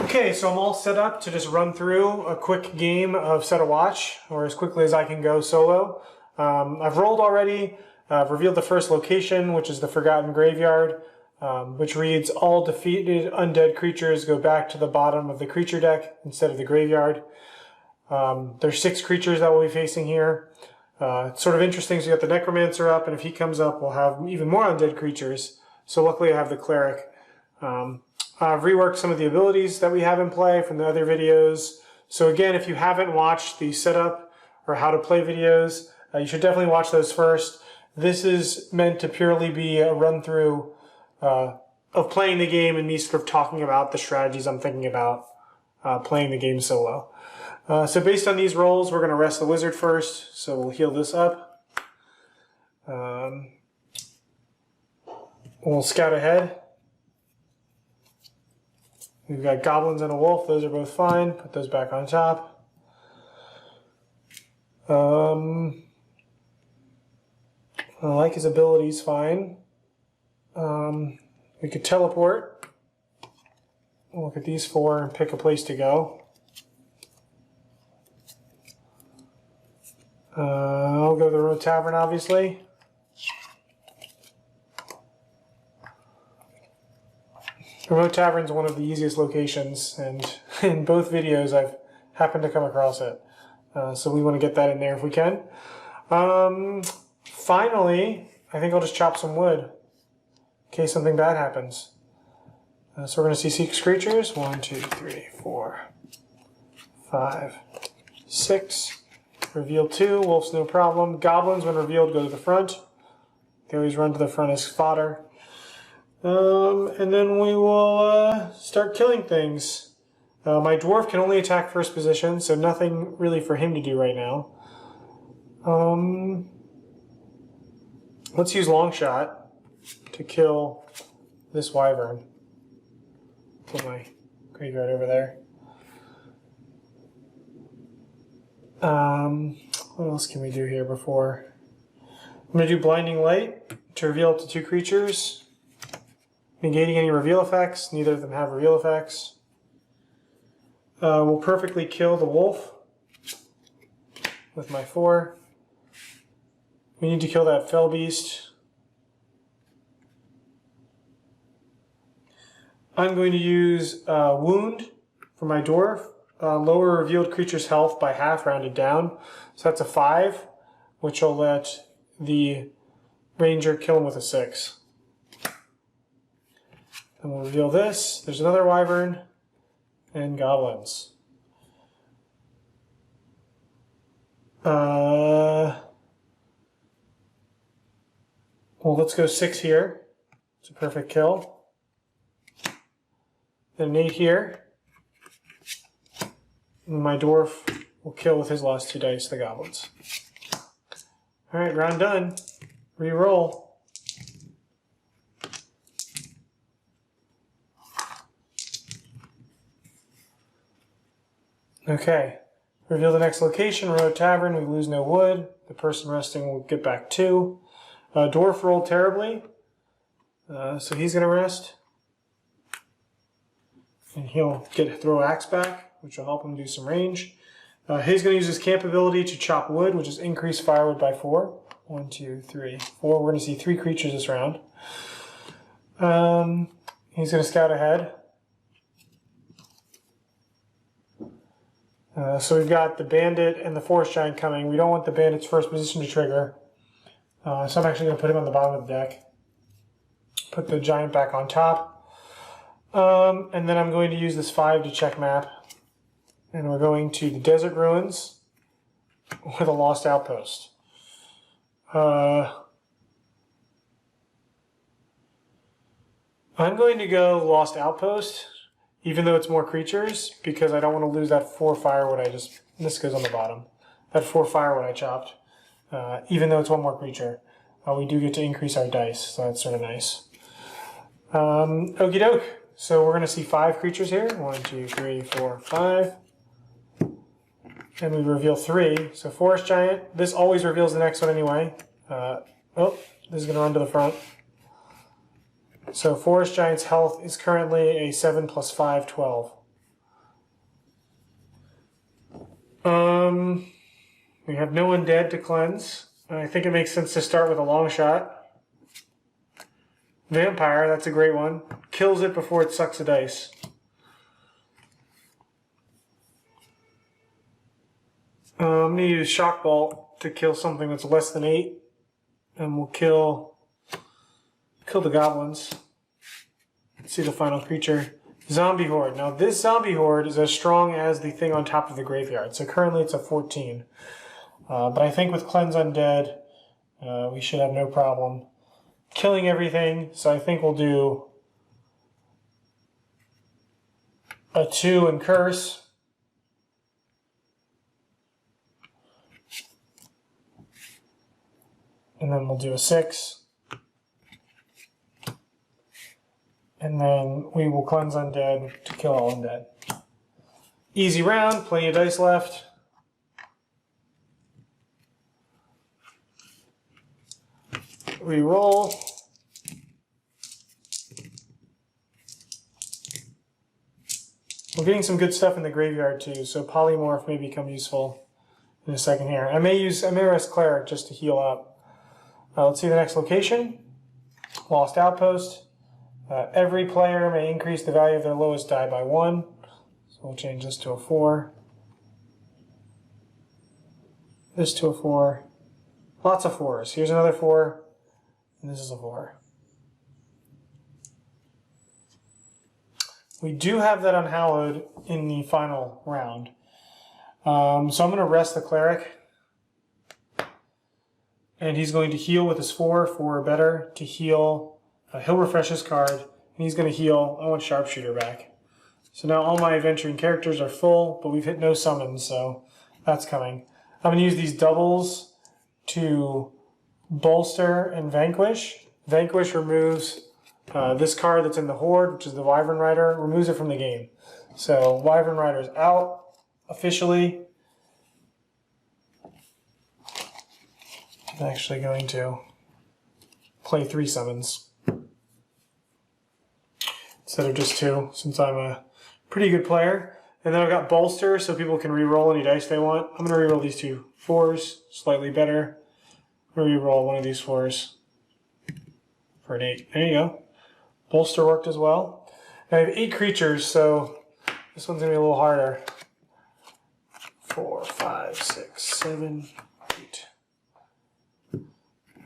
Okay, so I'm all set up to just run through a quick game of Set a Watch, or as quickly as I can go solo. I've rolled already. I've revealed the first location, which is the Forgotten Graveyard, which reads, all defeated undead creatures go back to the bottom of the creature deck instead of the graveyard. There's 6 creatures that we'll be facing here. It's sort of interesting, so you got the necromancer up, and if he comes up, we'll have even more undead creatures. So luckily I have the cleric. I've reworked some of the abilities that we have in play from the other videos. So again, if you haven't watched the setup or how to play videos, you should definitely watch those first. This is meant to purely be a run through of playing the game and me sort of talking about the strategies I'm thinking about playing the game solo. So based on these rolls, we're going to rest the wizard first. So we'll heal this up. We'll scout ahead. We've got goblins and a wolf. Those are both fine. Put those back on top. I like his abilities fine. We could teleport. We'll look at these 4 and pick a place to go. I'll go to the Road Tavern, obviously. The Road Tavern is one of the easiest locations, and in both videos I've happened to come across it. So we want to get that in there if we can. Finally, I think I'll just chop some wood in case something bad happens. So we're going to see 6 creatures. 1, 2, 3, 4, 5, 6. Reveal 2. Wolf's no problem. Goblins, when revealed, go to the front. They always run to the front as fodder. And then we will start killing things. My dwarf can only attack first position, so nothing really for him to do right now. Let's use long shot to kill this wyvern. Put my graveyard over there. What else can we do here before? I'm going to do blinding light to reveal up to 2 creatures. Negating any reveal effects. Neither of them have reveal effects. We'll perfectly kill the wolf with my 4. We need to kill that fell beast. I'm going to use wound for my dwarf. Lower revealed creature's health by half, rounded down. So that's a 5, which will let the ranger kill him with a 6. And we'll reveal this. There's another wyvern and goblins. Well, let's go 6 here. It's a perfect kill. Then an 8 here. And my dwarf will kill with his last 2 dice the goblins. Alright, round done. Reroll. Okay, reveal the next location, Road Tavern. We lose no wood. The person resting will get back 2. Dwarf rolled terribly, so he's going to rest. And he'll throw axe back, which will help him do some range. He's going to use his camp ability to chop wood, which is increase firewood by 4. 1, 2, 3, 4. We're going to see 3 creatures this round. He's going to scout ahead. So we've got the bandit and the forest giant coming. We don't want the bandit's first position to trigger. So I'm actually going to put him on the bottom of the deck. Put the giant back on top. And then I'm going to use this 5 to check map. And we're going to the desert ruins with a lost outpost. I'm going to go lost outpost, even though it's more creatures, because I don't want to lose that 4 firewood this goes on the bottom, that 4 firewood I chopped, even though it's 1 more creature. We do get to increase our dice, so that's sort of nice. Okie doke. So we're going to see 5 creatures here. 1, 2, 3, 4, 5. And we reveal 3. So forest giant. This always reveals the next one anyway. This is going to run to the front. So Forest Giant's health is currently a 7 plus 5, 12. We have no undead to cleanse. I think it makes sense to start with a long shot. Vampire, that's a great one. Kills it before it sucks a dice. I'm going to use Shock Bolt to kill something that's less than 8. And we'll kill the goblins. Let's see the final creature. Zombie Horde. Now this Zombie Horde is as strong as the thing on top of the graveyard. So currently it's a 14. But I think with Cleanse Undead, we should have no problem killing everything. So I think we'll do a 2 and Curse. And then we'll do a 6. And then we will Cleanse Undead to kill all Undead. Easy round, plenty of dice left. Reroll. We're getting some good stuff in the graveyard too, so Polymorph may become useful in a second here. I may rest Cleric just to heal up. Let's see the next location. Lost Outpost. Every player may increase the value of their lowest die by 1. So we'll change this to a 4. This to a 4. Lots of 4s. Here's another 4. And this is a 4. We do have that Unhallowed in the final round. So I'm going to rest the Cleric. And he's going to heal with his 4 or better to heal. He'll refresh his card, and he's going to heal. I want Sharpshooter back. So now all my adventuring characters are full, but we've hit no summons, so that's coming. I'm going to use these doubles to bolster and vanquish. Vanquish removes this card that's in the Horde, which is the Wyvern Rider, removes it from the game. So Wyvern Rider's out officially. I'm actually going to play 3 summons instead of just 2, since I'm a pretty good player. And then I've got Bolster, so people can re-roll any dice they want. I'm going to re-roll these 2 4s, slightly better. I'm going to re-roll one of these 4s for an 8. There you go. Bolster worked as well. And I have 8 creatures, so this one's going to be a little harder. 4, 5, 6, 7, 8.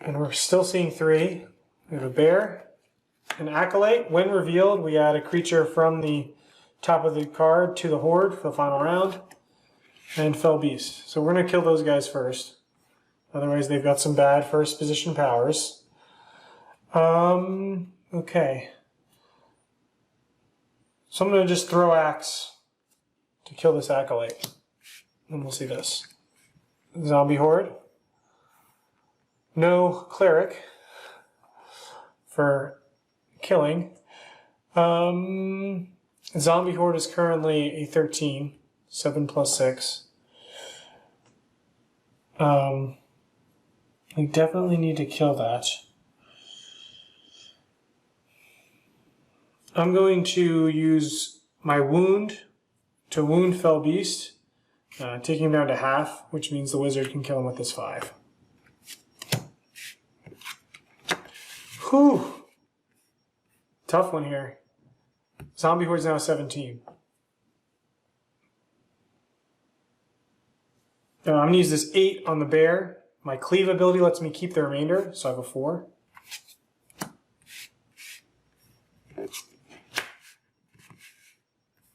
And we're still seeing 3. We have a bear, an acolyte. When revealed, we add a creature from the top of the card to the Horde for the final round. And fell beast. So we're going to kill those guys first. Otherwise, they've got some bad first position powers. Okay. So I'm going to just throw axe to kill this acolyte. And we'll see this. Zombie Horde. No Cleric for killing. Zombie Horde is currently a 13. 7 plus 6. We definitely need to kill that. I'm going to use my wound to wound Fell Beast, taking him down to half, which means the wizard can kill him with his 5. Whew! Tough one here. Zombie Horde's now 17. I'm going to use this 8 on the bear. My cleave ability lets me keep the remainder, so I have a 4.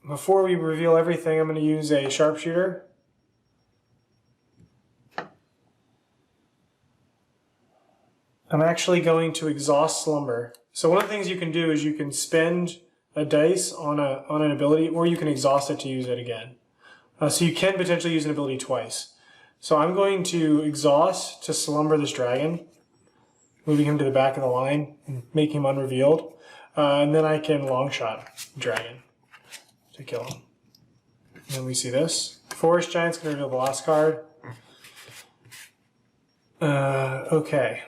Before we reveal everything, I'm going to use a sharpshooter. I'm actually going to exhaust slumber. So one of the things you can do is you can spend a dice on an ability, or you can exhaust it to use it again. So you can potentially use an ability twice. So I'm going to exhaust to slumber this dragon, moving him to the back of the line and make him unrevealed. And then I can long shot the dragon to kill him. And then we see this. Forest Giant's going to reveal the last card. Okay.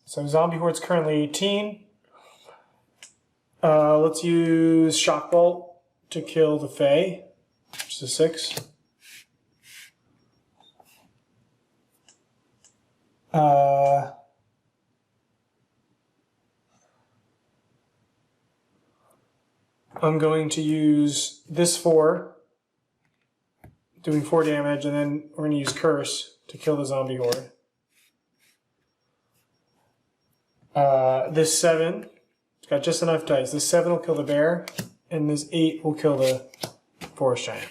So Zombie Horde's currently 18. Let's use Shock Bolt to kill the Fae. is a 6. I'm going to use this 4, doing 4 damage, and then we're going to use Curse to kill the zombie horde. This 7, it's got just enough dice. This 7 will kill the bear, and this 8 will kill the forest giant.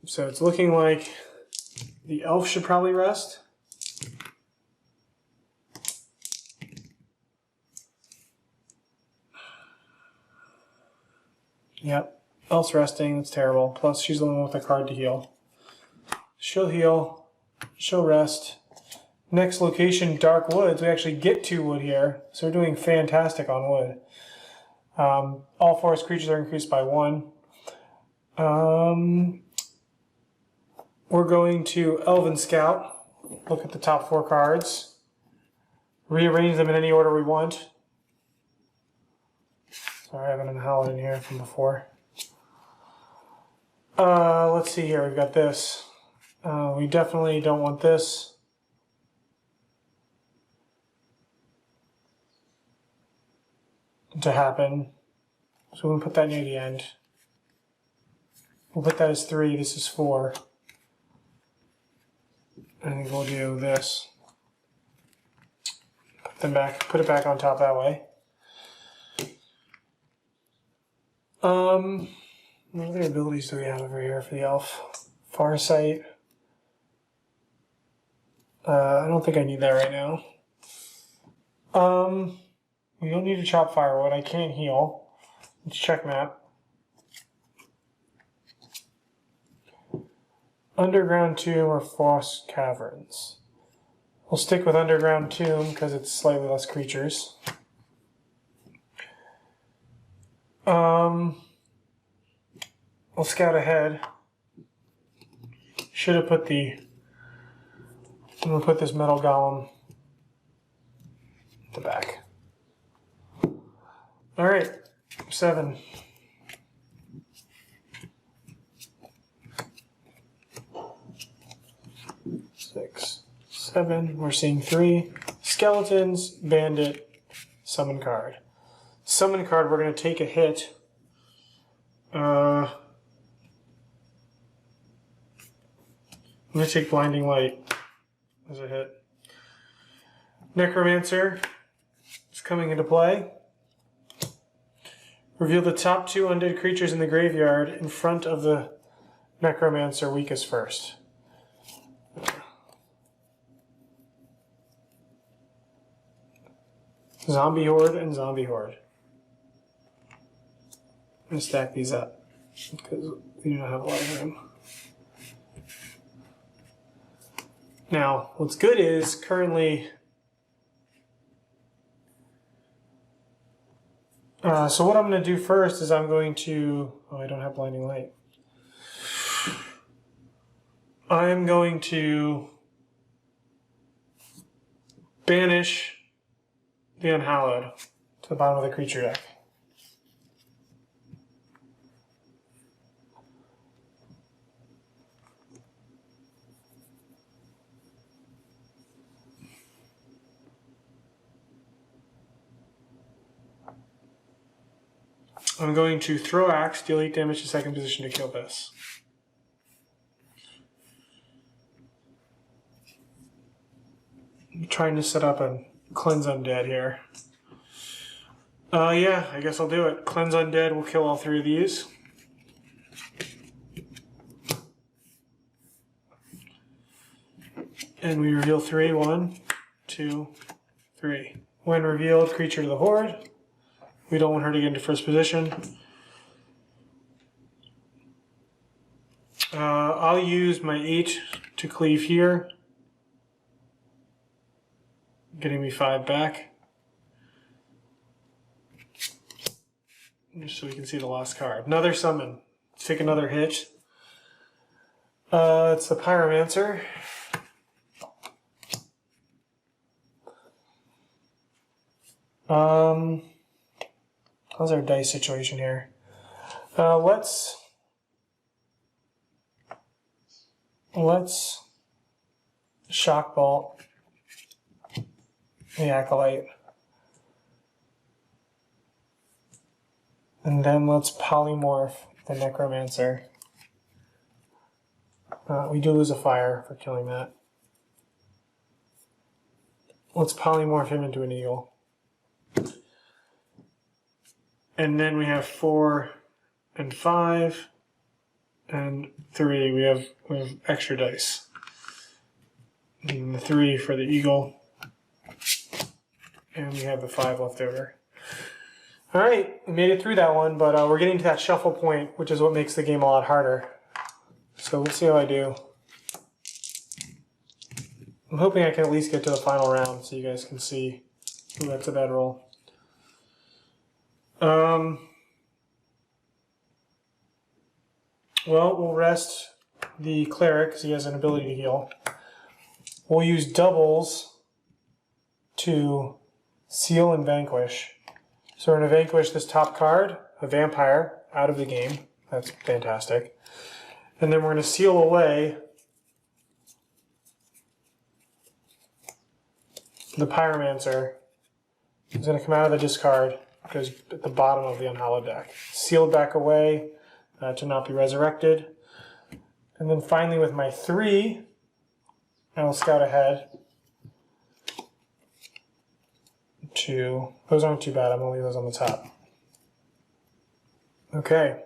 So it's looking like the elf should probably rest. Yep, elf's resting, that's terrible. Plus she's the one with a card to heal. She'll heal, she'll rest. Next location, Dark Woods. We actually get 2 wood here, so we're doing fantastic on wood. All forest creatures are increased by 1. We're going to Elven Scout, look at the top 4 cards, rearrange them in any order we want. Sorry, I have an Unhallowed in here from before. Let's see here, we've got this. We definitely don't want this. To happen. So we'll put that near the end. We'll put that as 3, this is 4. I think we'll do this. Put them back, put it back on top that way. What other abilities do we have over here for the elf? Farsight. I don't think I need that right now. We don't need to chop firewood. I can't heal. Let's check map. Underground Tomb or Frost Caverns. We'll stick with Underground Tomb because it's slightly less creatures. I'll scout ahead. Should have put the... I'm going to put this metal golem at the back. Alright, 7. Six, 7. We're seeing 3. Skeletons, bandit, summon card. Summon card, we're going to take a hit. I'm going to take Blinding Light as a hit. Necromancer is coming into play. Reveal the top 2 undead creatures in the graveyard in front of the Necromancer weakest first. Zombie Horde and Zombie Horde. I'm going to stack these up because we do not have a lot of room. Now, what's good is currently... so what I'm going to do first is I'm going to... Oh, I don't have Blinding Light. I'm going to banish the Unhallowed to the bottom of the creature deck. I'm going to throw axe, deal 8 damage to second position to kill this. I'm trying to set up a Cleanse Undead here. Yeah, I guess I'll do it. Cleanse Undead will kill all 3 of these. And we reveal 3. 1, 2, 3. When revealed, creature to the horde. We don't want her to get into first position. I'll use my 8 to cleave here, getting me 5 back. Just so we can see the last card. Another summon. Let's take another hit. It's the Pyromancer. How's our dice situation here? Let's shock bolt the acolyte. And then let's polymorph the necromancer. We do lose a fire for killing that. Let's polymorph him into an eagle. And then we have 4 and 5 and 3. We have extra dice. And the 3 for the eagle. And we have the 5 left over. Alright, we made it through that one, but we're getting to that shuffle point, which is what makes the game a lot harder. So we'll see how I do. I'm hoping I can at least get to the final round so you guys can see who gets a bad roll. Well, we'll rest the cleric because he has an ability to heal. We'll use doubles to seal and vanquish. So we're going to vanquish this top card, a vampire, out of the game. That's fantastic. And then we're going to seal away the pyromancer. He's going to come out of the discard, goes at the bottom of the unhallowed deck. Sealed back away to not be resurrected. And then finally with my 3, I will scout ahead to, those aren't too bad, I'm going to leave those on the top. Okay.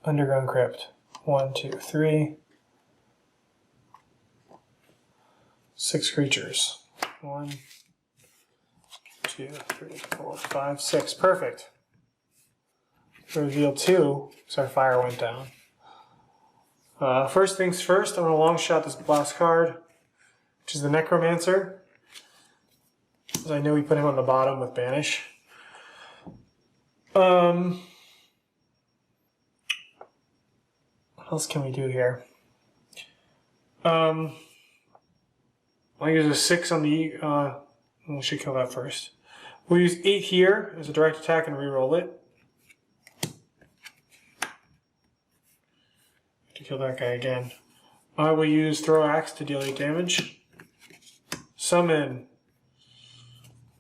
Underground Crypt. 1, 2, 3. 6 creatures. 1, 2, 3, 4, 5, 6. Perfect. Reveal 2, so our fire went down. First things first, I'm going to long shot this blast card, which is the necromancer. As I know we put him on the bottom with banish. What else can we do here? I'll use a 6 on the... we should kill that first. We'll use 8 here as a direct attack and reroll it. To kill that guy again. I will use throw axe to deal 8 damage. Summon.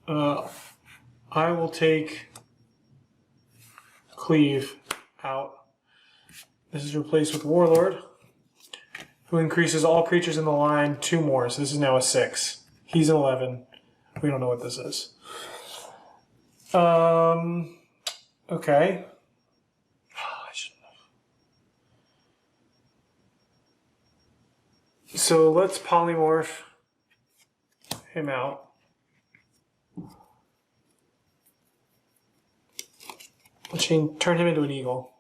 I will take cleave out. This is replaced with warlord, who increases all creatures in the line 2 more. So this is now a 6. He's an 11. We don't know what this is. Okay. So let's polymorph him out. Let's turn him into an eagle.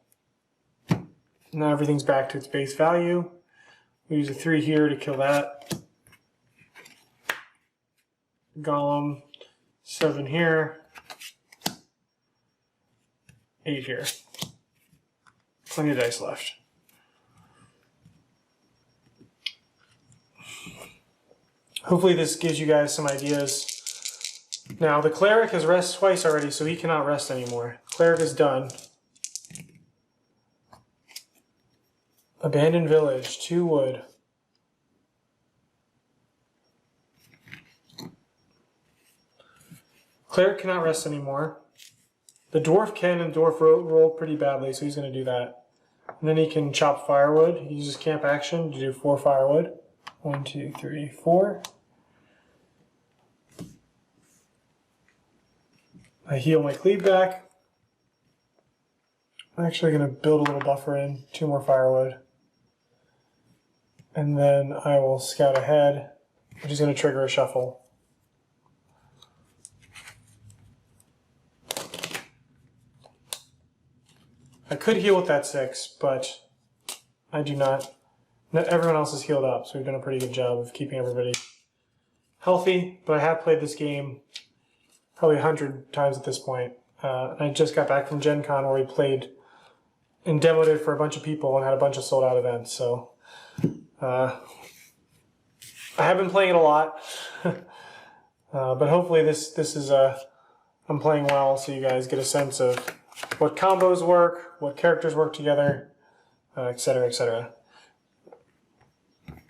Now everything's back to its base value. We use a 3 here to kill that. Golem, 7 here. 8 here. Plenty of dice left. Hopefully this gives you guys some ideas. Now the cleric has rested twice already, so he cannot rest anymore. Cleric is done. Abandoned village, 2 wood. Cleric cannot rest anymore. The dwarf can, and dwarf rolled pretty badly, so he's going to do that. And then he can chop firewood. He uses camp action to do 4 firewood. 1, 2, 3, 4. I heal my cleave back. I'm actually going to build a little buffer in. 2 more firewood. And then I will scout ahead, which is going to trigger a shuffle. I could heal with that 6, but I do not. Everyone else is healed up, so we've done a pretty good job of keeping everybody healthy. But I have played this game probably 100 times at this point. I just got back from Gen Con where we played and demoed it for a bunch of people and had a bunch of sold out events. So I have been playing it a lot. But hopefully this is I'm playing well, so you guys get a sense of what combos work, what characters work together, etc., etc.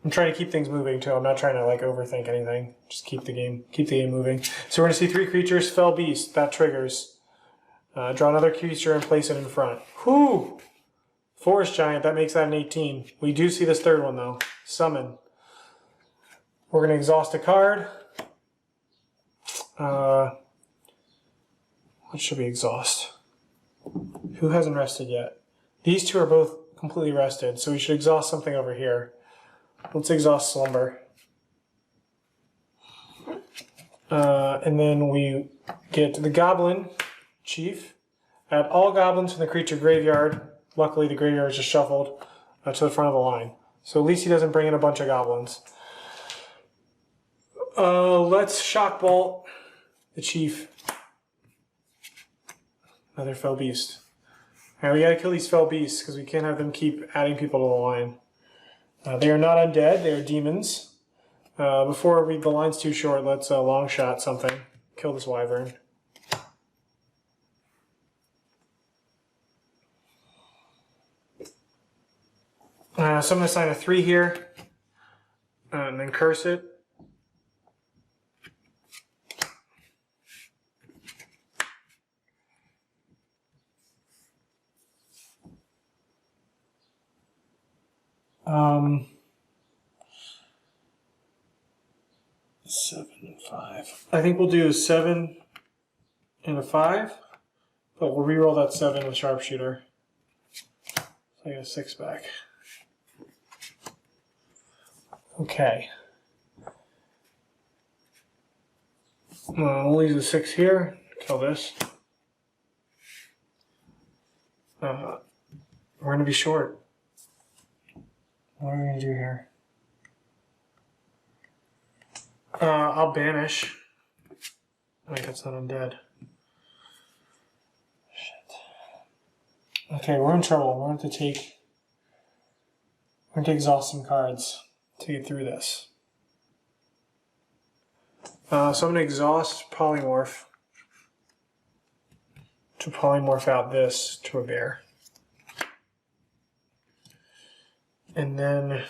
I'm trying to keep things moving too. I'm not trying to like overthink anything. Just keep the game moving. So we're gonna see 3 creatures. Fell Beast, that triggers. Draw another creature and place it in front. Whoo! Forest Giant, that makes that an 18. We do see this third one though. Summon. We're gonna exhaust a card. What should we exhaust? Who hasn't rested yet? These two are both completely rested, so we should exhaust something over here. Let's exhaust Slumber. And then we get the Goblin Chief. Add all goblins from the creature graveyard. Luckily, the graveyard is just shuffled to the front of the line. So at least he doesn't bring in a bunch of goblins. Let's Shock Bolt the Chief. Another Fell Beast. Alright, we gotta kill these Fell Beasts because we can't have them keep adding people to the line. They are not undead, they are demons. Before the line's too short, let's long shot something. Kill this Wyvern. So I'm going to assign a 3 here, and then curse it. Seven and 5. I think we'll do 7 and a 5, but we'll reroll that 7 with Sharpshooter. So I get a 6 back. Okay. We'll use a 6 here. Kill this. We're going to be short. What are we going to do here? I'll banish. I think that's not undead. Shit. Okay, we're in trouble. We're going to exhaust some cards to get through this. So I'm going to exhaust Polymorph to polymorph out this to a bear. And then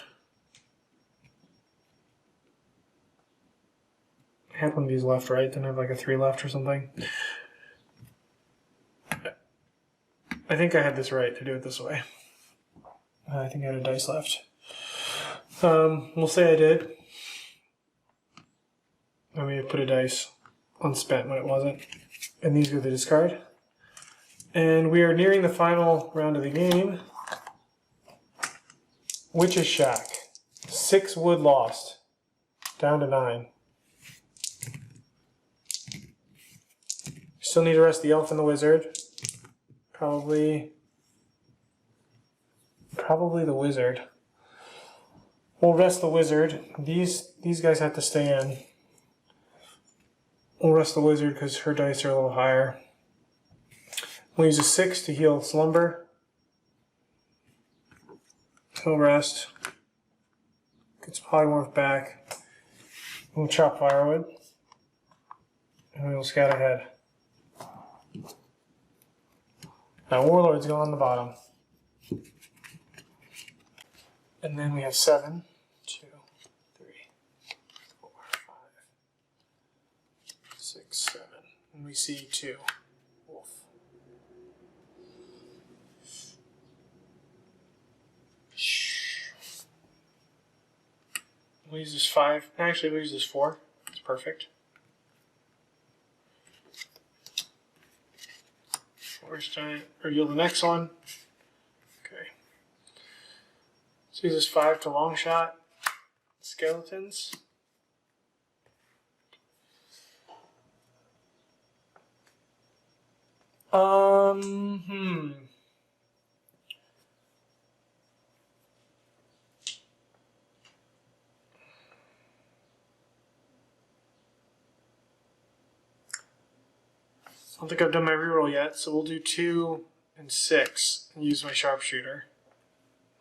I had one of these left, right? Didn't I have like a 3 left or something? I think I had this right to do it this way. I think I had a dice left. We'll say I did. I may have put a dice unspent when it wasn't. And these go to the discard. And we are nearing the final round of the game. Witch's Shack. 6 wood lost. Down to 9. Still need to rest the elf and the wizard. Probably the wizard. We'll rest the wizard. These guys have to stay in. We'll rest the wizard because her dice are a little higher. We'll use a 6 to heal Slumber. He'll rest. Gets Polymorph back. We'll chop Firewood. And we'll scout ahead. Now Warlord's going on the bottom. And then we have 7, 2, 3, 4, 5, 6, 7. And we see 2. Wolf. We'll use this 5. Actually, we'll use this 4. It's perfect. Forest Giant. Reveal the next one. Okay. So use this 5 to long shot. Skeletons. I don't think I've done my reroll yet, so we'll do 2 and 6 and use my Sharpshooter.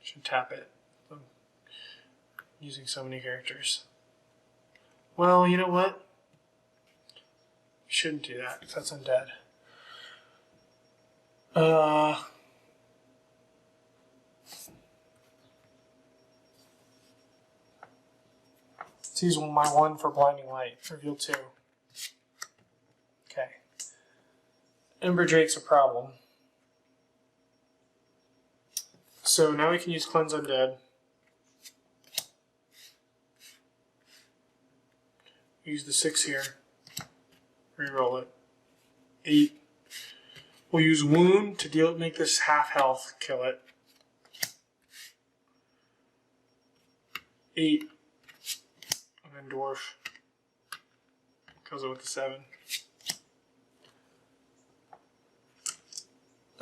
Should tap it. I'm using so many characters. Well, you know what? Shouldn't do that because that's undead. Let's use my 1 for blinding light. Reveal 2. Okay. Ember Drake's a problem. So now we can use Cleanse Undead. Use the 6 here. Reroll it. 8. We'll use Wound to make this half health, kill it. 8. And then Dwarf. Kills it with the 7.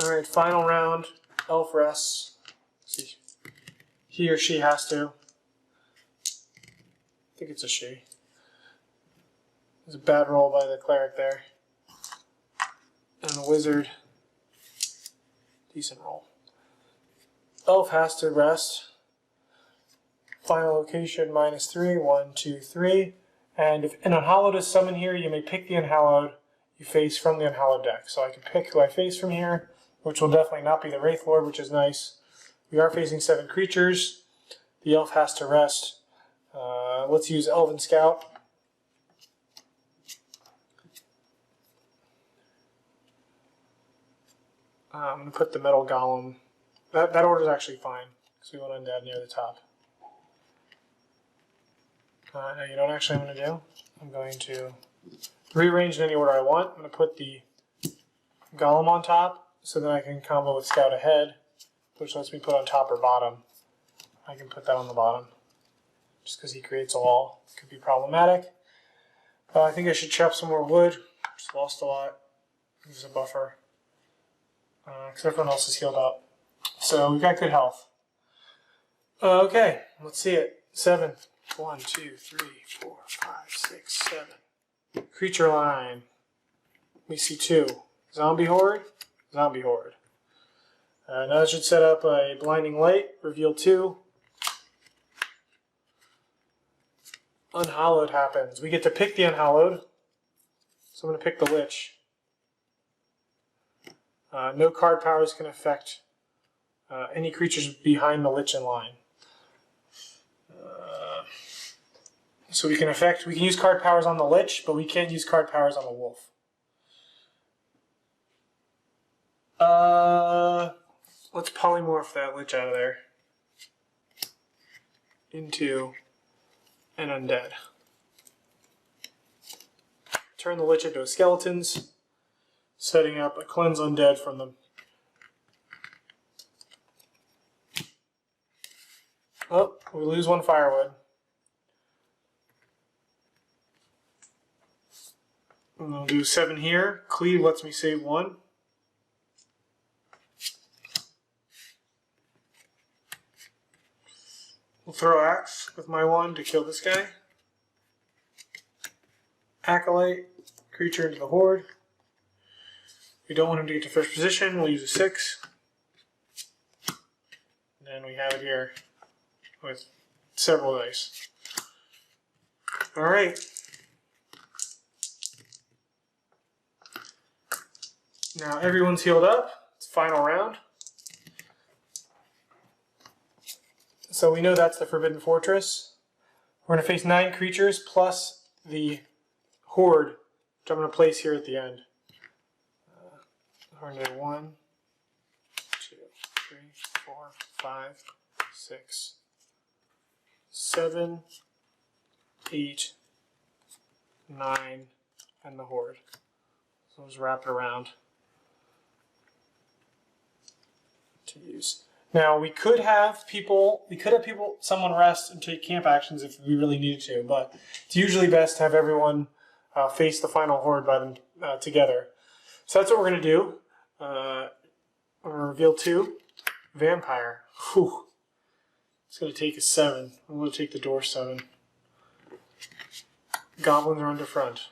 Alright, final round. Elf rests. See. He or she has to. I think it's a she. There's a bad roll by the cleric there. And the wizard. Decent roll. Elf has to rest. Final location -3. 1, 2, 3. And if an Unhallowed is summoned here, you may pick the Unhallowed you face from the Unhallowed deck. So I can pick who I face from here, which will definitely not be the Wraith Lord, which is nice. We are facing 7 creatures. The elf has to rest. Let's use Elven Scout. I'm going to put the Metal Golem. That order is actually fine, because we want Undead near the top. No, you know what actually I'm going to do? I'm going to rearrange in any order I want. I'm going to put the Golem on top, so then I can combo with Scout ahead, which lets me put on top or bottom. I can put that on the bottom, just because he creates a wall. Could be problematic. I think I should chop some more wood. Just lost a lot. Use a buffer. Because everyone else is healed up. So we've got good health. Okay, let's see it. 7. 1, 2, 3, 4, 5, 6, 7. Creature line. We see 2. Zombie Horde. Zombie Horde. Now I should set up a blinding light. Reveal 2. Unhallowed happens. We get to pick the Unhallowed. So I'm going to pick the Lich. No card powers can affect any creatures behind the Lich in line. So we can use card powers on the Lich, but we can't use card powers on the Wolf. Let's polymorph that Lich out of there into an Undead. Turn the Lich into a Skeletons, setting up a Cleanse Undead from them. Oh, we lose 1 firewood. And we'll do 7 here. Cleave lets me save 1. We'll throw Axe with my 1 to kill this guy. Acolyte, creature into the Horde. We don't want him to get to first position, we'll use a 6. And then we have it here with several dice. Alright. Now everyone's healed up. It's final round. So we know that's the Forbidden Fortress. We're going to face 9 creatures plus the Horde, which I'm going to place here at the end. We're going to do 1, 2, 3, 4, 5, 6, 7, 8, 9, and the Horde. So let's wrap it around to use. Now we could have someone rest and take camp actions if we really needed to, but it's usually best to have everyone face the final Horde by them together. So that's what we're going to do. We're going to reveal 2. Vampire. Whew. It's going to take a 7. I'm going to take the door 7. Goblins are under front.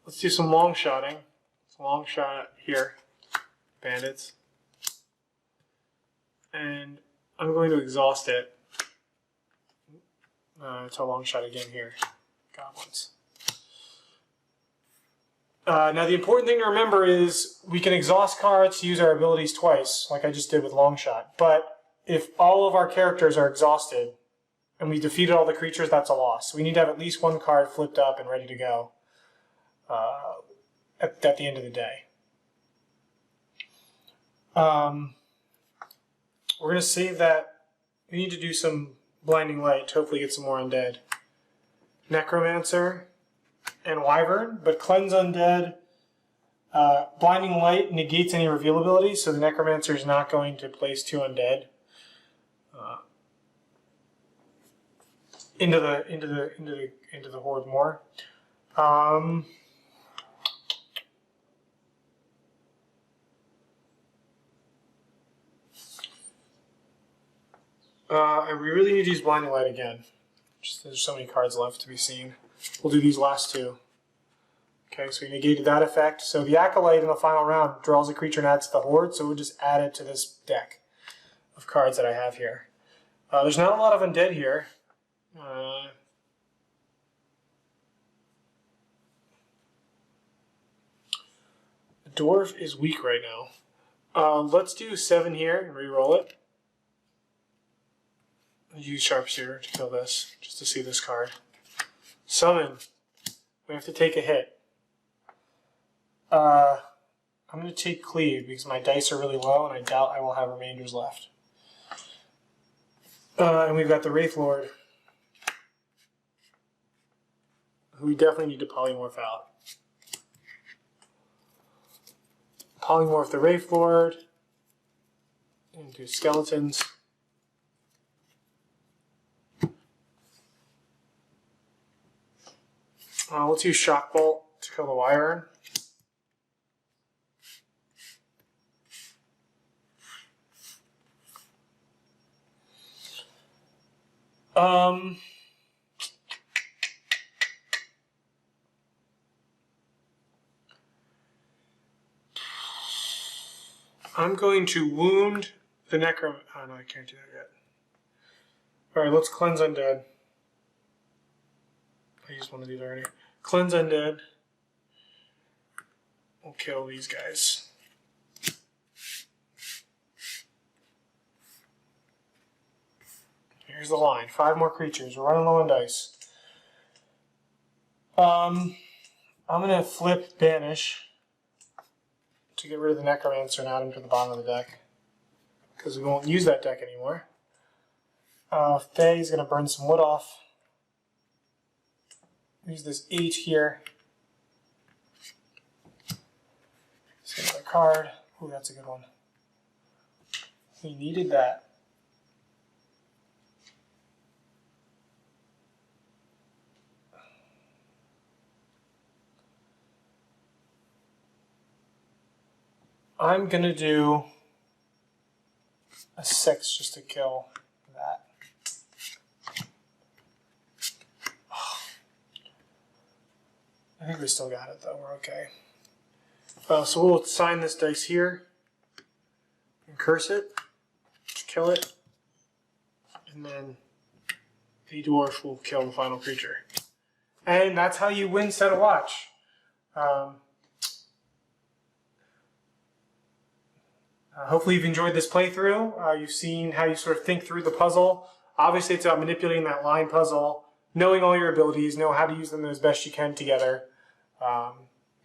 Let's do some long shotting. Long shot here. Bandits. And I'm going to exhaust it. It's a long shot again here. Goblins. Now the important thing to remember is we can exhaust cards to use our abilities twice, like I just did with Longshot. But if all of our characters are exhausted and we defeated all the creatures, that's a loss. So we need to have at least one card flipped up and ready to go at the end of the day. We're going to save that. We need to do some Blinding Light to hopefully get some more undead. Necromancer and Wyvern, but Cleanse Undead. Blinding Light negates any reveal abilities, so the Necromancer is not going to place 2 undead into the horde more. We really need to use Blinding Light again. There's so many cards left to be seen. We'll do these last 2. Okay, so we negated that effect. So the Acolyte in the final round draws a creature and adds to the horde, so we'll just add it to this deck of cards that I have here. There's not a lot of undead here. The Dwarf is weak right now. Let's do 7 here and re-roll it. Use Sharpshooter to kill this, just to see this card. Summon. We have to take a hit. I'm going to take Cleave because my dice are really low and I doubt I will have remainders left. And we've got the Wraith Lord, who we definitely need to polymorph out. Polymorph the Wraith Lord into skeletons. Let's use Shock Bolt to kill the Wyvern. I'm going to wound the Necromancer. Oh no, I can't do that yet. Alright, let's Cleanse Undead. I used one of these already. Cleanse Undead. We'll kill these guys. Here's the line. 5 more creatures. We're running low on dice. I'm going to flip Banish to get rid of the Necromancer and add him to the bottom of the deck, because we won't use that deck anymore. Faye is going to burn some wood off. Use this 8 here. Let's get a card. Ooh, that's a good one. We needed that. I'm going to do a 6 just to kill that. I think we still got it though, we're okay. So we'll assign this dice here and curse it to kill it, and then the Dwarf will kill the final creature. And that's how you win Set a Watch. Hopefully you've enjoyed this playthrough. You've seen how you sort of think through the puzzle. Obviously it's about manipulating that line puzzle, knowing all your abilities, know how to use them as best you can together,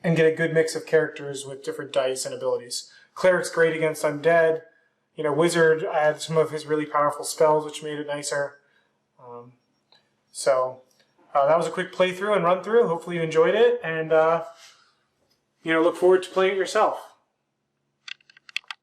and get a good mix of characters with different dice and abilities. Cleric's great against undead. You know, Wizard had some of his really powerful spells, which made it nicer. That was a quick playthrough and run through. Hopefully you enjoyed it, and look forward to playing it yourself.